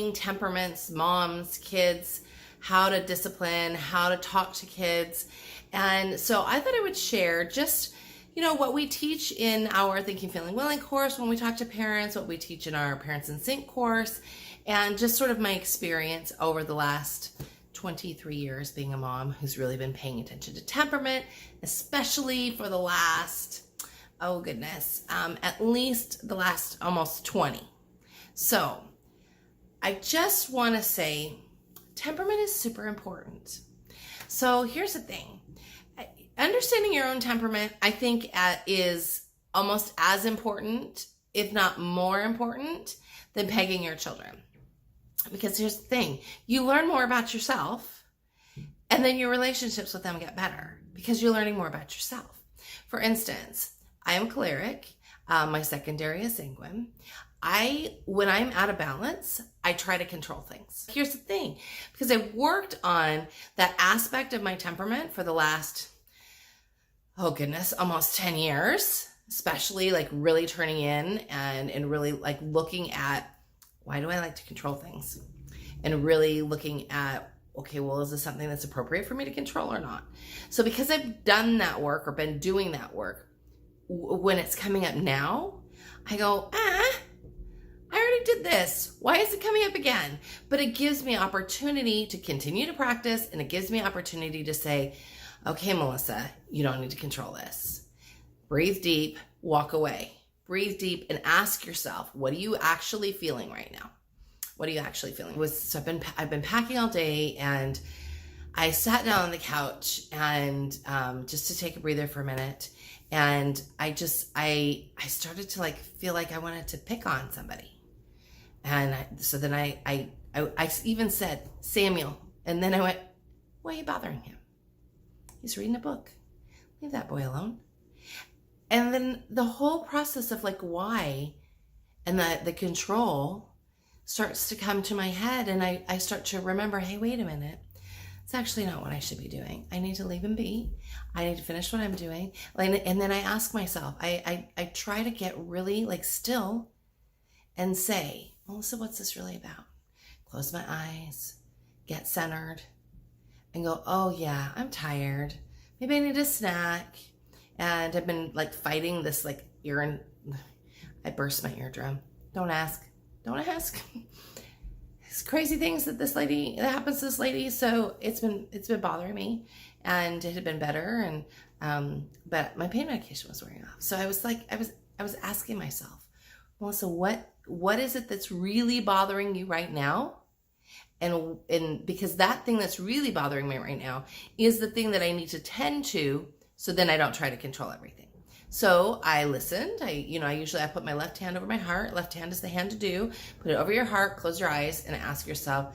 showing temperaments, moms, kids, how to discipline, how to talk to kids. And so I thought I would share just, what we teach in our Thinking, Feeling, Willing course when we talk to parents, what we teach in our Parents in Sync course, and just sort of my experience over the last 23 years being a mom who's really been paying attention to temperament, especially for the last, at least the last almost 20. So I just want to say temperament is super important. So here's the thing. Understanding your own temperament, I think, is almost as important, if not more important, than pegging your children. Because here's the thing. You learn more about yourself, and then your relationships with them get better because you're learning more about yourself. For instance, I am choleric. My secondary is sanguine. When I'm out of balance, I try to control things. Here's the thing, because I've worked on that aspect of my temperament for the last, almost 10 years, especially like really turning in and really like looking at, why do I like to control things? And really looking at, is this something that's appropriate for me to control or not? So because I've done that work or been doing that work, when it's coming up now, I go, I already did this. Why is it coming up again? But it gives me opportunity to continue to practice, and it gives me opportunity to say, okay, Melissa, you don't need to control this. Breathe deep, walk away. Breathe deep and ask yourself, what are you actually feeling right now? What are you actually feeling? I've been packing all day, and I sat down on the couch and just to take a breather for a minute. And I started to feel like I wanted to pick on somebody. And then I even said, Samuel. And then I went, why are you bothering him? He's reading a book. Leave that boy alone. And then the whole process of why and the control starts to come to my head, and I start to remember, hey, wait a minute. It's actually not what I should be doing. I need to leave him be. I need to finish what I'm doing. And then I ask myself, I try to get really still and say, Melissa, what's this really about? Close my eyes, get centered, and go, oh yeah, I'm tired. Maybe I need a snack. And I've been fighting this I burst my eardrum. Don't ask. It's crazy things that happens to this lady. So it's been bothering me, and it had been better. And, but my pain medication was wearing off. So I was asking myself, Melissa, what is it that's really bothering you right now? And because that thing that's really bothering me right now is the thing that I need to tend to, so then I don't try to control everything. So I listened. I put my left hand over my heart. Left hand is the hand to do. Put it over your heart, close your eyes, and ask yourself,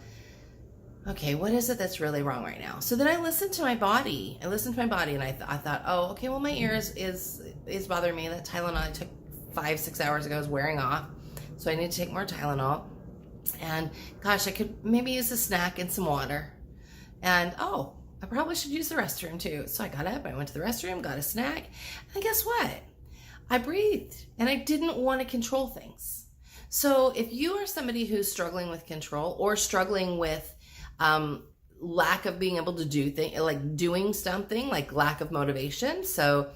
okay, what is it that's really wrong right now? So then I listened to my body. and I thought, oh, okay, well, my ear is bothering me. That Tylenol I took 5-6 hours ago is wearing off. So I need to take more Tylenol. And gosh, I could maybe use a snack and some water. And I probably should use the restroom too. So I got up, I went to the restroom, got a snack, and guess what? I breathed, and I didn't want to control things. So if you are somebody who's struggling with control or struggling with lack of being able to do things, doing something, lack of motivation. So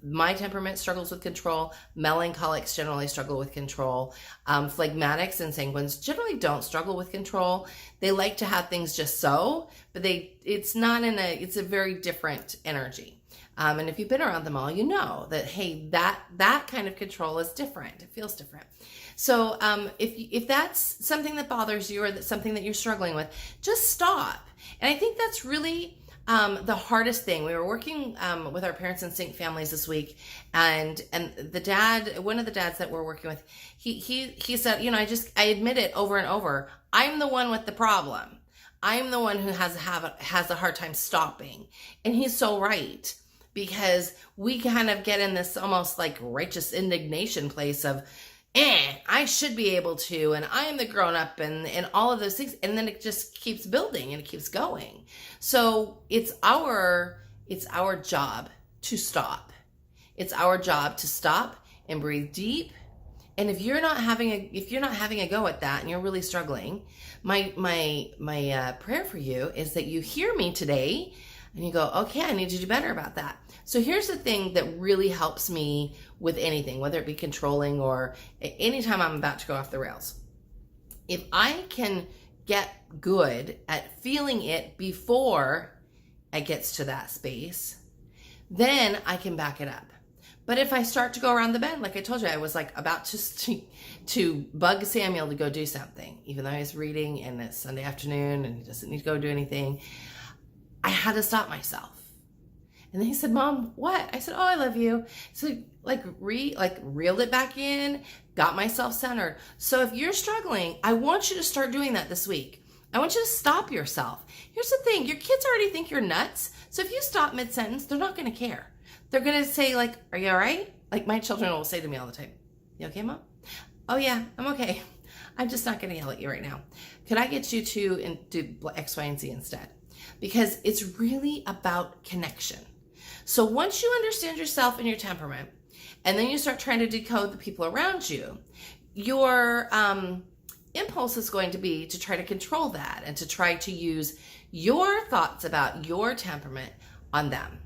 my temperament struggles with control. Melancholics generally struggle with control. Phlegmatics and sanguines generally don't struggle with control. They like to have things just so, but it's a very different energy. And if you've been around them all, you know that, hey, that kind of control is different. It feels different. So if that's something that bothers you, or that's something that you're struggling with, just stop. And I think that's really the hardest thing. We were working with our Parents in Sync families this week, and one of the dads that we're working with, he said, I admit it over and over. I'm the one with the problem. I'm the one who has a hard time stopping. And he's so right, because we kind of get in this almost righteous indignation place of, I should be able to, and I am the grown up, and all of those things. And then it just keeps building and it keeps going. So it's our job to stop. It's our job to stop and breathe deep And if you're not having a go at that and you're really struggling, my prayer for you is that you hear me today and you go, okay, I need to do better about that. So here's the thing that really helps me with anything, whether it be controlling or anytime I'm about to go off the rails. If I can get good at feeling it before it gets to that space, then I can back it up. But if I start to go around the bend, like I told you, I was like about to bug Samuel to go do something, even though he was reading and it's Sunday afternoon and he doesn't need to go do anything. I had to stop myself. And then he said, Mom, what? I said, oh, I love you. So reeled it back in, got myself centered. So if you're struggling, I want you to start doing that this week. I want you to stop yourself. Here's the thing, your kids already think you're nuts. So if you stop mid-sentence, they're not going to care. They're going to say like, are you all right? Like my children will say to me all the time, you okay, Mom? Oh yeah, I'm okay. I'm just not going to yell at you right now. Could I get you to do X, Y, and Z instead? Because it's really about connection. So once you understand yourself and your temperament, and then you start trying to decode the people around you, your impulse is going to be to try to control that and to try to use your thoughts about your temperament on them.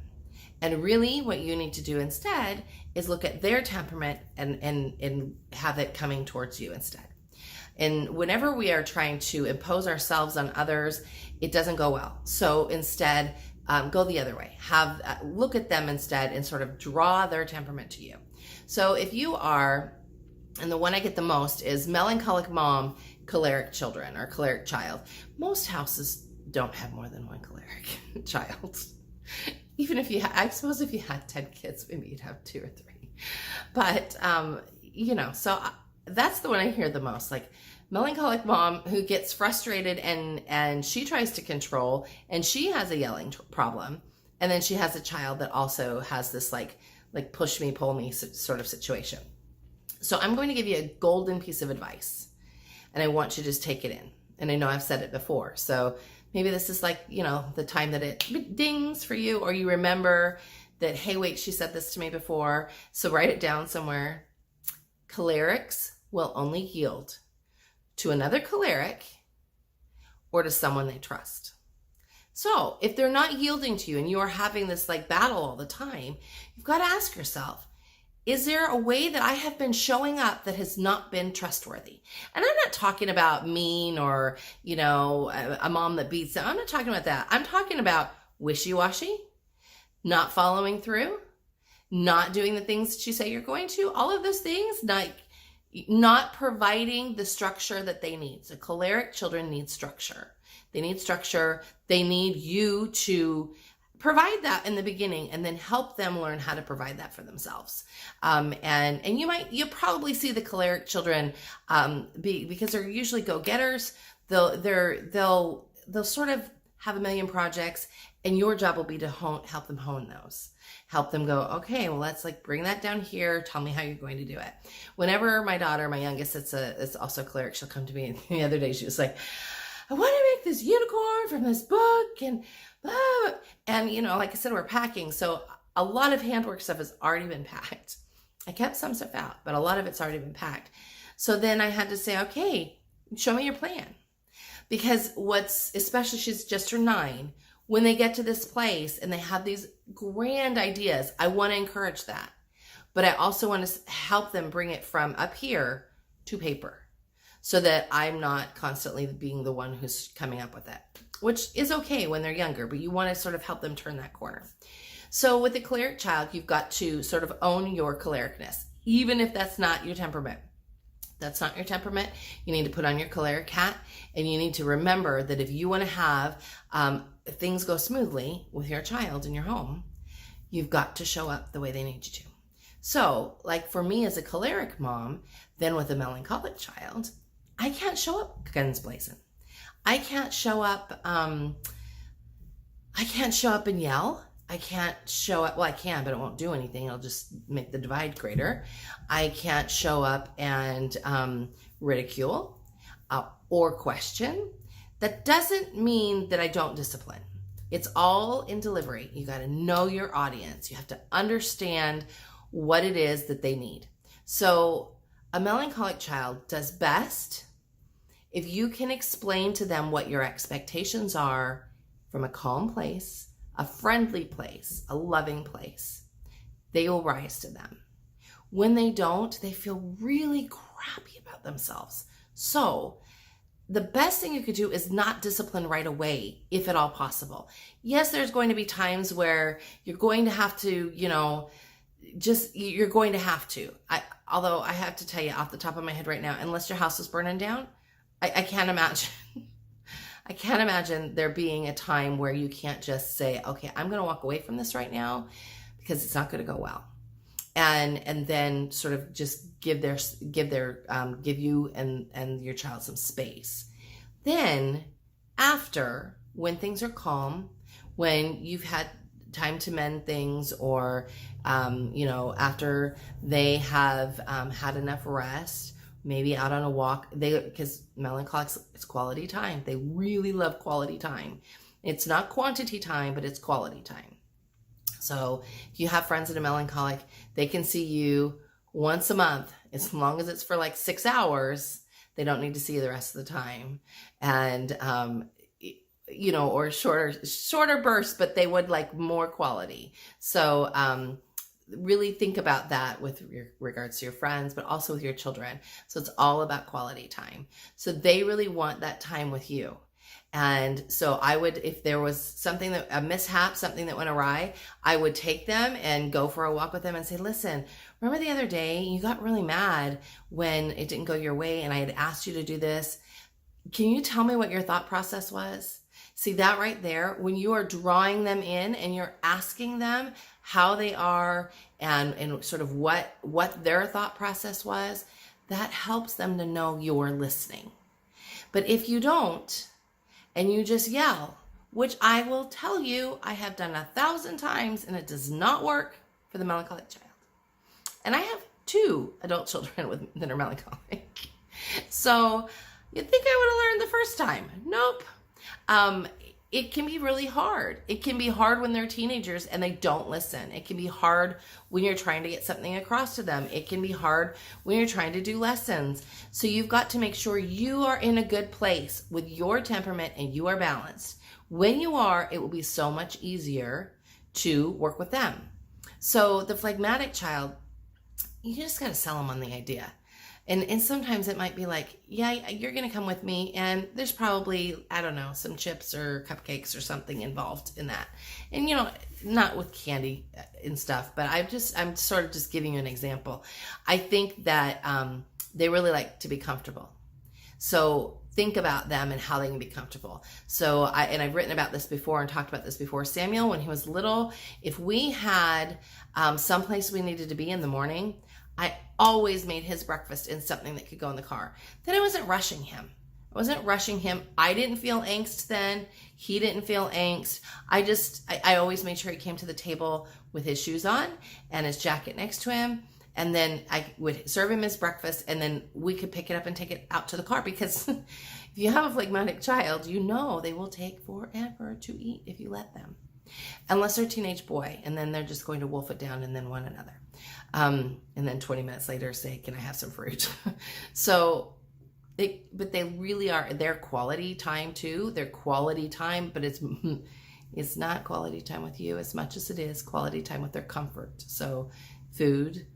And really what you need to do instead is look at their temperament and have it coming towards you instead. And whenever we are trying to impose ourselves on others, it doesn't go well. So instead, go the other way. Look at them instead and sort of draw their temperament to you. So if you are, and the one I get the most is melancholic mom, choleric children, or choleric child. Most houses don't have more than one choleric child. Even if I suppose if you had 10 kids, maybe you'd have 2 or 3. But, so that's the one I hear the most. Like, melancholic mom who gets frustrated and she tries to control and she has a yelling problem. And then she has a child that also has this like push me, pull me sort of situation. So I'm going to give you a golden piece of advice and I want you to just take it in. And I know I've said it before. So maybe this is like, the time that it dings for you, or you remember that, hey, wait, she said this to me before. So write it down somewhere. Cholerics will only yield to another choleric or to someone they trust. So if they're not yielding to you and you are having this like battle all the time, you've got to ask yourself, is there a way that I have been showing up that has not been trustworthy? And I'm not talking about mean or, a mom that beats them. I'm not talking about that. I'm talking about wishy-washy, not following through, not doing the things that you say you're going to, all of those things, not providing the structure that they need. So choleric children need structure. They need structure. They need you to provide that in the beginning and then help them learn how to provide that for themselves. And you'll probably see the choleric children because they're usually go-getters. They'll sort of have a million projects, and your job will be to help them hone those. Help them go, okay, well, let's bring that down here. Tell me how you're going to do it. Whenever my daughter, my youngest, it's also choleric, she'll come to me, and the other day she was like, I want to make this unicorn from this book, and like I said, we're packing, so a lot of handwork stuff has already been packed. I kept some stuff out, but a lot of it's already been packed. So then I had to say, okay, show me your plan. Because especially she's just turned 9, when they get to this place and they have these grand ideas, I want to encourage that. But I also want to help them bring it from up here to paper so that I'm not constantly being the one who's coming up with it, which is okay when they're younger, but you want to sort of help them turn that corner. So with the choleric child, you've got to sort of own your cholericness, even if that's not your temperament. That's not your temperament. You need to put on your choleric hat, and you need to remember that if you want to have things go smoothly with your child in your home, you've got to show up the way they need you to. So, like for me as a choleric mom, then with a melancholic child, I can't show up guns blazing. I can't show up. I can't show up and yell. I can't show up. Well, I can, but it won't do anything. It'll just make the divide greater. I can't show up and ridicule or question. That doesn't mean that I don't discipline. It's all in delivery. You got to know your audience. You have to understand what it is that they need. So A melancholic child does best if you can explain to them what your expectations are from a calm place, a friendly place, a loving place. They will rise to them. When they don't, they feel really crappy about themselves. So the best thing you could do is not discipline right away, if at all possible. Yes, there's going to be times where you're going to have to, you're going to have to. Although I have to tell you off the top of my head right now, unless your house is burning down, I can't imagine. I can't imagine there being a time where you can't just say, okay, I'm going to walk away from this right now because it's not going to go well. And then sort of just give you and your child some space. Then after, when things are calm, when you've had time to mend things, or after they have had enough rest, maybe out on a walk, because melancholics, it's quality time. They really love quality time. It's not quantity time, but it's quality time. So if you have friends that are melancholic, they can see you once a month, as long as it's for like 6 hours. They don't need to see you the rest of the time. And, or shorter bursts, but they would like more quality. So, really think about that with regards to your friends, but also with your children. So it's all about quality time. So they really want that time with you. And so I would, if there was a mishap, something that went awry, I would take them and go for a walk with them and say, listen, remember the other day you got really mad when it didn't go your way and I had asked you to do this. Can you tell me what your thought process was? See that right there, when you are drawing them in and you're asking them how they are and sort of what their thought process was, that helps them to know you're listening. But if you don't, and you just yell, which I will tell you, I have done 1,000 times, and it does not work for the melancholic child. And I have 2 adult children that are melancholic. So you'd think I would have learned the first time. Nope. It can be really hard. It can be hard when they're teenagers and they don't listen. It can be hard when you're trying to get something across to them. It can be hard when you're trying to do lessons. So you've got to make sure you are in a good place with your temperament and you are balanced. When you are, it will be so much easier to work with them. So the phlegmatic child, you just got to sell them on the idea. And sometimes it might be like, yeah, you're going to come with me, and there's probably, I don't know, some chips or cupcakes or something involved in that. And, not with candy and stuff, but I'm sort of just giving you an example. I think that they really like to be comfortable. So think about them and how they can be comfortable. So I've written about this before and talked about this before. Samuel, when he was little, if we had someplace we needed to be in the morning, I always made his breakfast in something that could go in the car. Then I wasn't rushing him. I didn't feel angst then. He didn't feel angst. I always made sure he came to the table with his shoes on and his jacket next to him. And then I would serve him his breakfast, and then we could pick it up and take it out to the car, because if you have a phlegmatic child, they will take forever to eat if you let them. Unless they're a teenage boy, and then they're just going to wolf it down and then one another. And then 20 minutes later say, can I have some fruit? But they really are, their quality time too. Their quality time, but it's not quality time with you as much as it is quality time with their comfort. So food,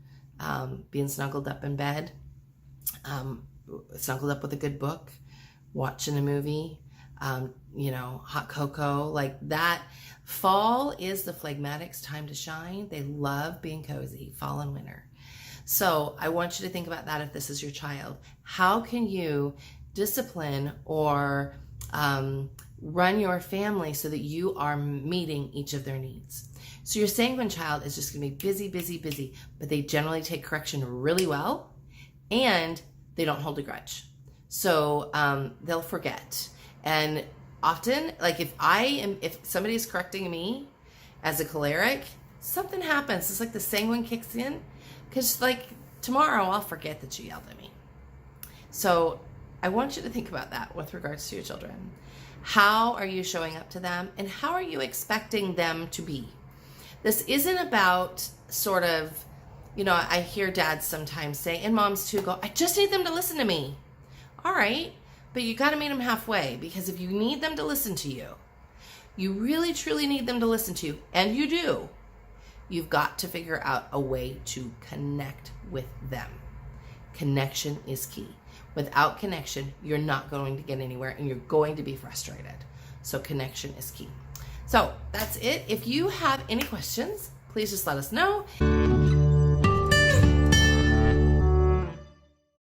being snuggled up in bed, snuggled up with a good book, watching a movie, hot cocoa, like that. Fall is the phlegmatic's time to shine. They love being cozy, fall and winter. So I want you to think about that if this is your child. How can you discipline or run your family so that you are meeting each of their needs? So your sanguine child is just going to be busy, busy, busy, but they generally take correction really well, and they don't hold a grudge. So they'll forget. And often, like if somebody is correcting me as a choleric, something happens. It's like the sanguine kicks in, because like tomorrow I'll forget that you yelled at me. So I want you to think about that with regards to your children. How are you showing up to them, and how are you expecting them to be? This isn't about sort of You know, I hear dads sometimes say, and moms too, go, I just need them to listen to me. All right, but you got to meet them halfway, because if you need them to listen to you, you really truly need them to listen to you, and you do, you've got to figure out a way to connect with them. Connection is key. Without connection, you're not going to get anywhere, and you're going to be frustrated. So connection is key. So that's it. If you have any questions, please just let us know.